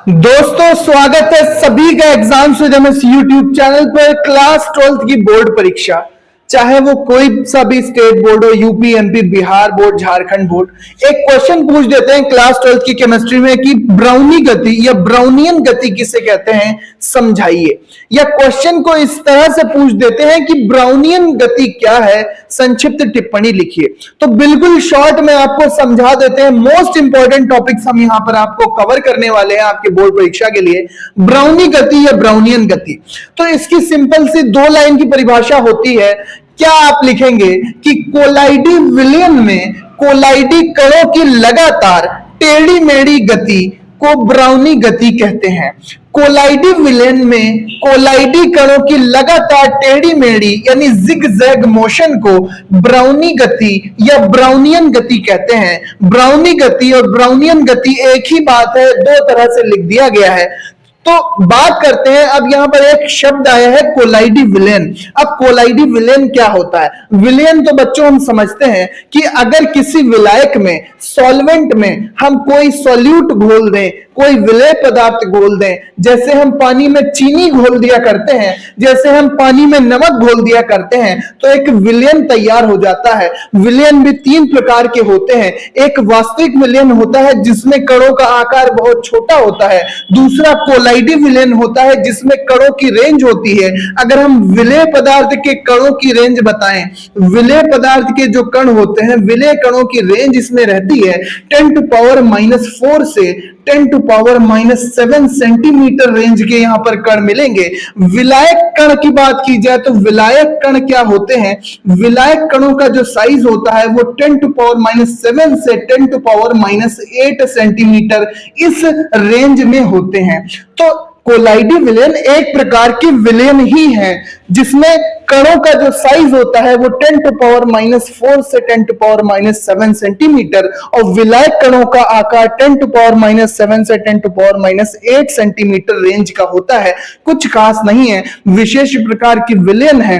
दोस्तों स्वागत है सभी का exams with MS YouTube channel पर। क्लास 12th की बोर्ड परीक्षा, चाहे वो कोई सा भी स्टेट बोर्ड हो, UP, MP, Bihar board, Jharkhand board, एक क्वेश्चन पूछ देते हैं क्लास 12th की केमिस्ट्री में कि ब्राउनी गति या ब्राउनियन गति किसे कहते हैं, समझाइए। या क्वेश्चन को इस तरह से पूछ देते हैं कि ब्राउनियन गति क्या है, संक्षिप्त टिप्पणी लिखिए। तो बिल्कुल शॉर्ट में आपको समझा देते हैं। मोस्ट इंपॉर्टेंट टॉपिक्स हम यहां पर आपको कवर करने वाले हैं आपके बोर्ड परीक्षा के लिए। ब्राउनी गति या ब्राउनियन गति, तो इसकी सिंपल सी 2 लाइन की परिभाषा होती है। क्या आप लिखेंगे कि कोलाइडी विलयन में कोलाइडी कणों की लगातार टेढ़ी मेढ़ी गति को ब्राउनी गति कहते हैं। कोलाइडी विलयन में कोलाइडी कणों की लगातार टेढ़ी मेढ़ी यानी जिग-जैग मोशन को ब्राउनी गति या ब्राउनियन गति कहते हैं। ब्राउनी गति और ब्राउनियन गति एक ही बात है, 2 तरह से लिख दिया गया है। तो बात करते हैं, अब यहां पर एक शब्द आया है कोलाइडी विलयन। अब कोलाइडी विलयन क्या होता है? विलयन तो बच्चों हम समझते हैं कि अगर किसी विलायक में, सॉल्वेंट में हम कोई सॉल्यूट घोल दें, कोई विलय पदार्थ घोल दें, जैसे हम पानी में चीनी घोल दिया करते हैं, जैसे हम पानी में नमक घोल दिया करते हैं, तो एक विलयन तैयार हो जाता है। विलयन भी 3 प्रकार के होते हैं। एक वास्तविक विलयन होता है जिसमें कणों का आकार बहुत छोटा होता है। दूसरा कोलाइडी विलयन होता है जिसमें कणों की रेंज होती है। अगर हम विलय पदार्थ के कणों की रेंज बताएं, विलय पदार्थ के जो कण होते हैं, विलय कणों की रेंज इसमें रहती है 10⁻⁴ से 10⁻⁷ सेंटीमीटर रेंज के यहां पर कण मिलेंगे। विलायक कण की बात की जाए तो विलायक कण क्या होते हैं? विलायक कणों का जो साइज होता है वो 10⁻⁷ से 10⁻⁸ सेंटीमीटर इस रेंज में होते हैं। तो कोलाइडी विलयन एक प्रकार की विलयन ही है जिसमें कणों का जो साइज होता है वो 10⁻⁴ से 10⁻⁷ सेंटीमीटर और विलायक कणों का आकार 10⁻⁷ से 10⁻⁸ सेंटीमीटर रेंज का होता है। कुछ खास नहीं है, विशेष प्रकार की विलयन है।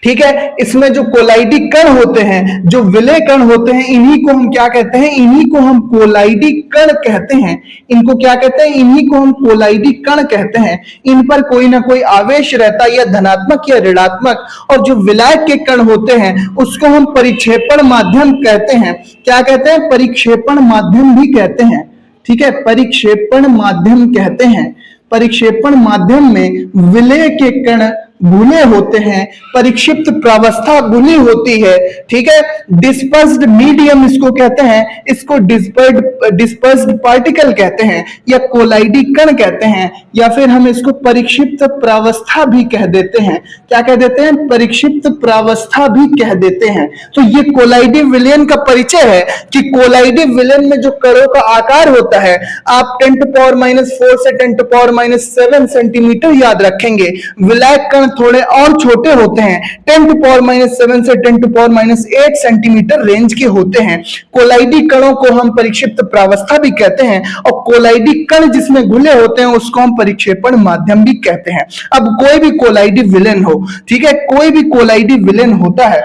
ठीक है, इसमें जो कोलाइडी कण होते हैं, जो विलय कण होते हैं, इन्हीं को हम क्या कहते हैं? इन्हीं को हम कोलाइडी कण कहते हैं। इनको क्या कहते हैं? इन्हीं को हम कोलाइडी कण कहते हैं। इन पर कोई ना कोई आवेश रहता है, या धनात्मक या ऋणात्मक। और जो विलायक के कण होते हैं उसको हम परिक्षेपण माध्यम कहते हैं। क्या कहते हैं? परिक्षेपण माध्यम भी कहते हैं। ठीक है, परिक्षेपण माध्यम कहते हैं। परिक्षेपण माध्यम में विलय के कण घुले होते हैं, परिक्षिप्त प्रावस्था घुली होती है। ठीक है, डिस्पर्स्ड मीडियम इसको कहते हैं, इसको डिस्पर्स्ड पार्टिकल कहते हैं, या कोलाइडी कण कहते हैं, या फिर हम इसको परिक्षिप्त प्रावस्था भी कह देते हैं। क्या कह देते हैं? परिक्षिप्त प्रावस्था भी कह देते हैं। तो ये कोलाइडी विलयन का परिचय है कि कोलाइडी विलयन में जो कणों का आकार होता है, आप 10⁻⁴ से 10⁻⁷ सेंटीमीटर याद रखेंगे। विलायक कण थोड़े और छोटे होते हैं, 10⁻⁷ से 10⁻⁸ सेंटीमीटर रेंज के होते हैं। कोलाइडी कणों को हम परिक्षिप्त प्रावस्था भी कहते हैं, और कोलाइडी कण जिसमें घुले होते हैं उसको हम परिक्षेपण माध्यम भी कहते हैं। अब कोई भी कोलाइडी विलयन हो, ठीक है, कोई भी कोलाइडी विलयन होता है,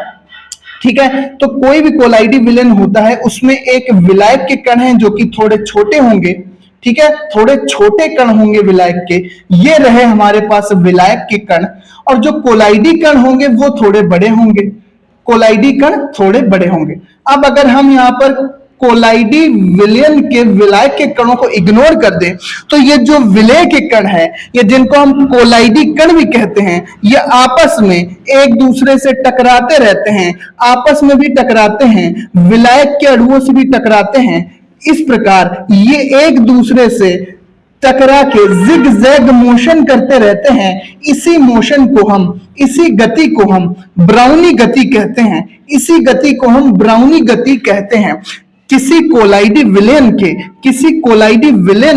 ठीक है, तो कोई भी कोलाइडी विलयन होता है, उसमें एक विलायक के कण हैं जो कि थोड़े छोटे होंगे। ठीक है, थोड़े छोटे कण होंगे विलायक के। ये रहे हमारे पास विलायक के कण, और जो कोलाइडी कण होंगे वो थोड़े बड़े होंगे। कोलाइडी कण थोड़े बड़े होंगे। अब अगर हम यहाँ पर कोलाइडी विलयन के विलायक के कणों को इग्नोर कर दें, तो ये जो विलय के कण है, ये जिनको हम कोलाइडी कण भी कहते हैं, ये आपस में एक दूसरे से टकराते रहते हैं, आपस में भी टकराते हैं, विलायक के अणुओं से भी टकराते हैं। इस प्रकार ये एक दूसरे से टकरा के जिग-जैग मोशन करते रहते हैं। इसी मोशन को हम, इसी गति को हम ब्राउनी गति कहते हैं। इसी गति को हम ब्राउनी गति कहते हैं। किसी कोलाइडी विलयन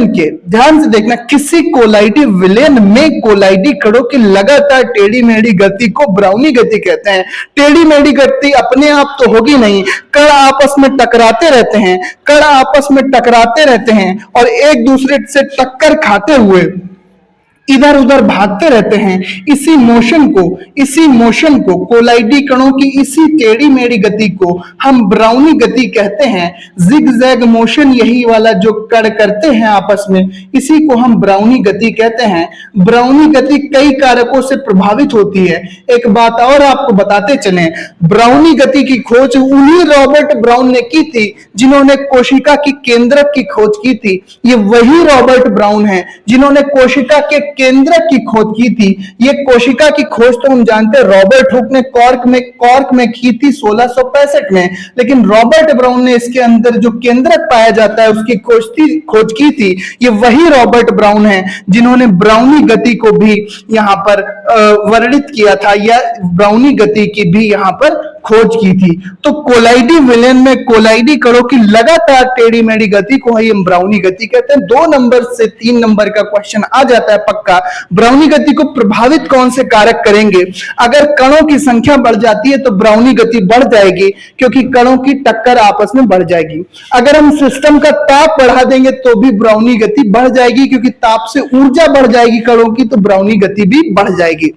के ध्यान से देखना, किसी कोलाइडी विलयन में कोलाइडी कणों की लगातार टेढ़ी मेढ़ी गति को ब्राउनी गति कहते हैं। टेढ़ी मेढ़ी गति अपने आप तो होगी नहीं, कण आपस में टकराते रहते हैं, कण आपस में टकराते रहते हैं और एक दूसरे से टक्कर खाते हुए इधर उधर भागते रहते हैं। इसी मोशन को कोलाइडी कणों की इसी टेढ़ी मेढ़ी गति को हम ब्राउनी गति कहते हैं। जिग-जैग मोशन यही वाला जो कण करते हैं आपस में, इसी को हम ब्राउनी गति कहते हैं। ब्राउनी गति कई कारकों से प्रभावित होती है। एक बात और आपको बताते चलें, ब्राउनी गति की खोज उन्हीं रॉबर्ट ब्राउन ने की थी जिन्होंने कोशिका की केंद्रक की खोज की थी। ये वही रॉबर्ट ब्राउन है जिन्होंने कोशिका के केंद्रक की खोज की थी। ये कोशिका की खोज तो हम जानते हैं रॉबर्ट हुक ने कॉर्क में की थी 1665 में, लेकिन रॉबर्ट ब्राउन ने इसके अंदर जो केंद्रक पाया जाता है उसकी खोज की थी। ये वही रॉबर्ट ब्राउन है जिन्होंने ब्राउनी गति को भी यहाँ पर वर्णित किया था, या ब्राउनी गति की भी यहाँ पर खोज की थी। तो कोलाइडी विलयन में कोलाइडी कणों की लगातार टेढ़ी मेढ़ी गति को हम ब्राउनी गति कहते हैं। 2 नंबर से 3 नंबर का क्वेश्चन आ जाता है पक्का। ब्राउनी गति को प्रभावित कौन से कारक करेंगे? अगर कणों की संख्या बढ़ जाती है तो ब्राउनी गति बढ़ जाएगी, क्योंकि कणों की टक्कर आपस में बढ़ जाएगी। अगर हम सिस्टम का ताप बढ़ा देंगे तो भी ब्राउनी गति बढ़ जाएगी, क्योंकि ताप से ऊर्जा बढ़ जाएगी कणों की, तो ब्राउनी गति भी बढ़ जाएगी।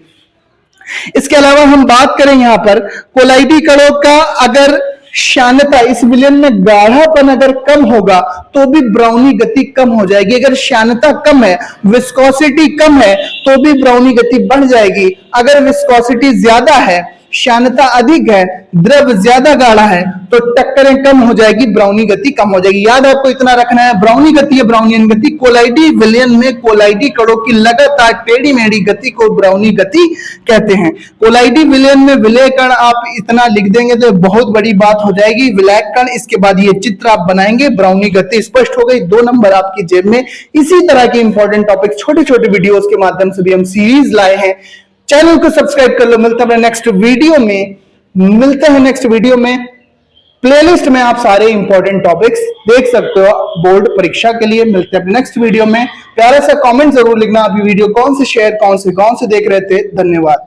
इसके अलावा हम बात करें यहां पर कोलाइडी कणों का, अगर श्यानता इस विलयन में गाढ़ापन अगर कम होगा तो भी ब्राउनी गति कम हो जाएगी। अगर श्यानता कम है, विस्कोसिटी कम है, तो भी ब्राउनी गति बढ़ जाएगी। अगर विस्कोसिटी ज्यादा है, श्यानता अधिक है, द्रव ज्यादा गाढ़ा है, तो टक्करें कम हो जाएगी, ब्राउनी गति कम हो जाएगी। याद आपको इतना रखना है, ब्राउनी गति या ब्राउनियन गति। कोलाइडी विलयन में कोलाइडी कणों की लगातार टेढ़ी मेढ़ी गति को ब्राउनी गति कहते हैं। कोलाइडी विलयन में विलय कण आप इतना लिख देंगे तो बहुत बड़ी बात हो जाएगी, विलय कण। इसके बाद ये चित्र आप बनाएंगे, ब्राउनी गति स्पष्ट हो गई, 2 नंबर आपकी जेब में। इसी तरह के इंपॉर्टेंट टॉपिक छोटे छोटे वीडियोस के माध्यम से भी हम सीरीज लाए हैं। चैनल को सब्सक्राइब कर लो। मिलते हैं नेक्स्ट वीडियो में। प्लेलिस्ट में आप सारे इंपॉर्टेंट टॉपिक्स देख सकते हो बोर्ड परीक्षा के लिए। मिलते हैं नेक्स्ट वीडियो में। प्यारा सा कमेंट जरूर लिखना, आप ये वीडियो कौन से देख रहे थे। धन्यवाद।